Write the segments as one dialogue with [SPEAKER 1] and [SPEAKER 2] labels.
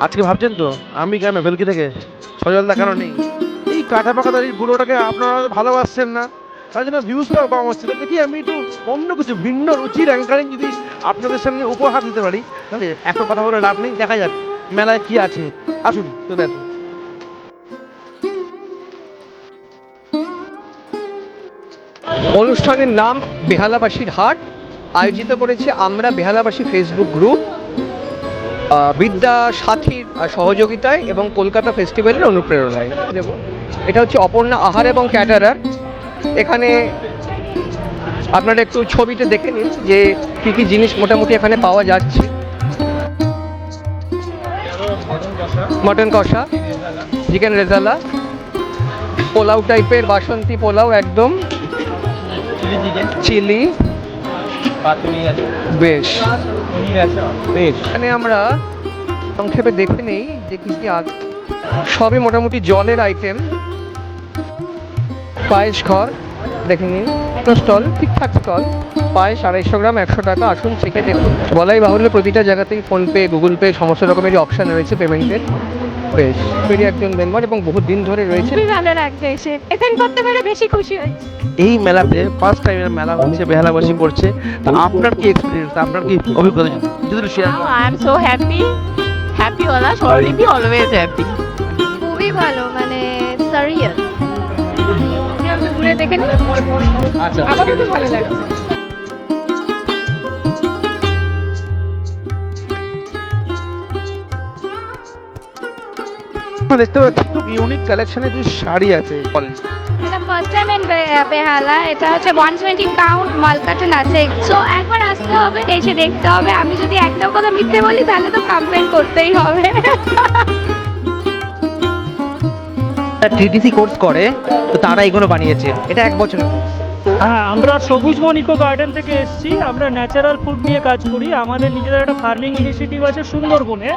[SPEAKER 1] আজকে ভাবছেন তো আমি কেন ভেলকি থেকে সজলদা কেন নেই? এই কাটা পাকা দাঁড়িয়ে বুড়োটাকে আপনারা ভালোবাসছেন না, তার জন্য ভিউজটাও কম হচ্ছে। তো দেখি আমি একটু অন্য কিছু ভিন্ন রুচির অ্যাঙ্কারিং যদি আপনাদের সামনে উপহার দিতে পারি, তাহলে এত কথা বলে লাভ নেই, দেখা যাক মেলায় কি আছে। আসুন চলে আসুন।
[SPEAKER 2] অনুষ্ঠানের নাম বেহালাবাসীর হাট, আয়োজিত করেছে আমরা বেহালাবাসী ফেসবুক গ্রুপ, বিদ্যা সাথীর সহযোগিতায় এবং কলকাতা ফেস্টিভ্যালের অনুপ্রেরণায়। এটা হচ্ছে অপর্ণা আহার এবং ক্যাটারার। এখানে আপনারা একটু ছবিতে দেখে নিন যে কী কী জিনিস মোটামুটি এখানে পাওয়া যাচ্ছে। মটন কষা, চিকেন রেজালা, পোলাও টাইপের বাসন্তী পোলাও, একদম চিলি, বেশ বেশ। এখানে আমরা সংক্ষেপে দেখে নেই যে কী কী আছে। সবই মোটামুটি জলের আইটেম। পায়েস ঘর দেখে নিন, স্টল, ঠিকঠাক স্টল। পায়েস 250 গ্রাম 100 টাকা। আসুন চেখে দেখুন। বলাই বাহুল্য প্রতিটা জায়গাতেই ফোনপে, গুগল পে সমস্ত রকমেরই অপশান রয়েছে পেমেন্টের। বেশ, মেরি একজন মেম্বার এবং বহু দিন ধরে রয়েছে।
[SPEAKER 3] খুবই ভালো লাগছে এসে, এখানে করতে পেরে বেশি খুশি হয়েছি।
[SPEAKER 1] এই মেলাতে ফার্স্ট টাইম মেলা হচ্ছে, বেহালাবাসী করছে। তা আপনার কি এক্সপিরিয়েন্স, আপনার কি অভিজ্ঞতা যদি শেয়ার করেন?
[SPEAKER 4] I am so happy. Happy wala surely be always happy.
[SPEAKER 3] খুবই ভালো, মানে সারিয়াল ঘুরে দেখে নিন।
[SPEAKER 1] আচ্ছা,
[SPEAKER 3] আমার খুব ভালো লাগছে।
[SPEAKER 1] দেখতে পাচ্ছি খুব ইউনিক কালেকশনের কিছু শাড়ি আছে।
[SPEAKER 3] এটা ফার্স্ট টাইম ইন বেহালা। এটা হচ্ছে 120 পাউন্ড মাল কাটন আছে। সো একবার আসতে হবে, এসে দেখতে হবে। আমি যদি একটাও কথা মিথ্যে বলি তাহলে তো কমপ্লেন করতেই হবে।
[SPEAKER 5] টিটিসি কোর্স করে, তো তারা এগুলো বানিয়েছে। এটা 1 বছরের।
[SPEAKER 6] হ্যাঁ, আমরা সবুজ বন ইকো গার্ডেন থেকে এসেছি। আমরা ন্যাচারাল ফুড নিয়ে কাজ করি। আমাদের নিজেদের একটা ফার্মিং ইনিশিয়েটিভ আছে সুন্দরবনে।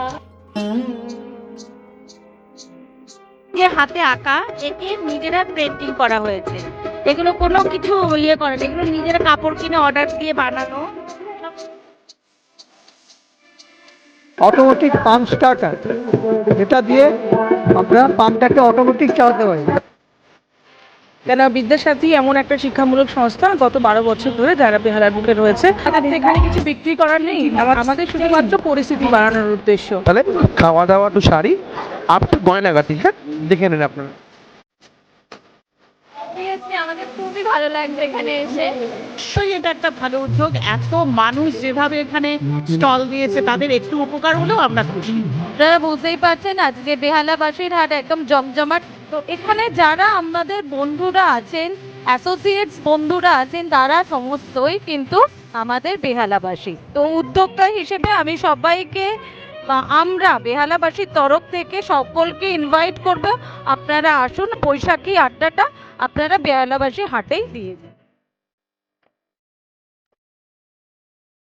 [SPEAKER 4] যে হাতে আঁকা, এটি নিজেরা পেন্টিং করা হয়েছে। এগুলো কোনো কিছু ইয়ে করে না, এগুলো নিজেরা কাপড় কিনে অর্ডার দিয়ে বানানো।
[SPEAKER 2] অটোমেটিক পাম্প স্টার্টার, এটা দিয়ে আমরা পাম্পটাকে অটোমেটিক চালাতে পারি।
[SPEAKER 7] কেন বিদ্যাসাথী এমন একটা শিক্ষামূলক সংস্থা গত 12 বছর ধরে যারা বেহালার বুকে রয়েছে। এখানে কিছু বিক্রি করার নেই, আমাদের শুধুমাত্র পরিস্থিতি বাড়ানোর উদ্দেশ্য।
[SPEAKER 1] তাহলে খাওয়া দাওয়া টু শাড়ি আপ টু গয়নাগাটি, হ্যাঁ দেখে নেন আপনারা।
[SPEAKER 3] আমাদের খুবই ভালো লাগছে এখানে এসে।
[SPEAKER 4] নিশ্চয়ই এটা একটা ভালো উদ্যোগ। এত মানুষ যেভাবে এখানে স্টল দিয়েছে, তাদের একটু উপকার হলেও আমরা খুশি।
[SPEAKER 3] আপনারা বুঝতেই পারছেন আজকে বেহালাবাসীর হাট একদম জমজমাট। তো এখানে যারা আমাদের বন্ধুরা আছেন, অ্যাসোসিয়েটস বন্ধুরা আছেন, তারা সমস্তই কিন্তু আমাদের বেহালাবাসী। তো উদ্যোক্তা হিসেবে আমি সবাইকে বা আমরা বেহালাবাসীর তরফ থেকে সকলকে ইনভাইট করব, আপনারা আসুন। বৈশাখী আড্ডাটা আপনারা বেহালাবাসী হাটেই দিয়ে যান।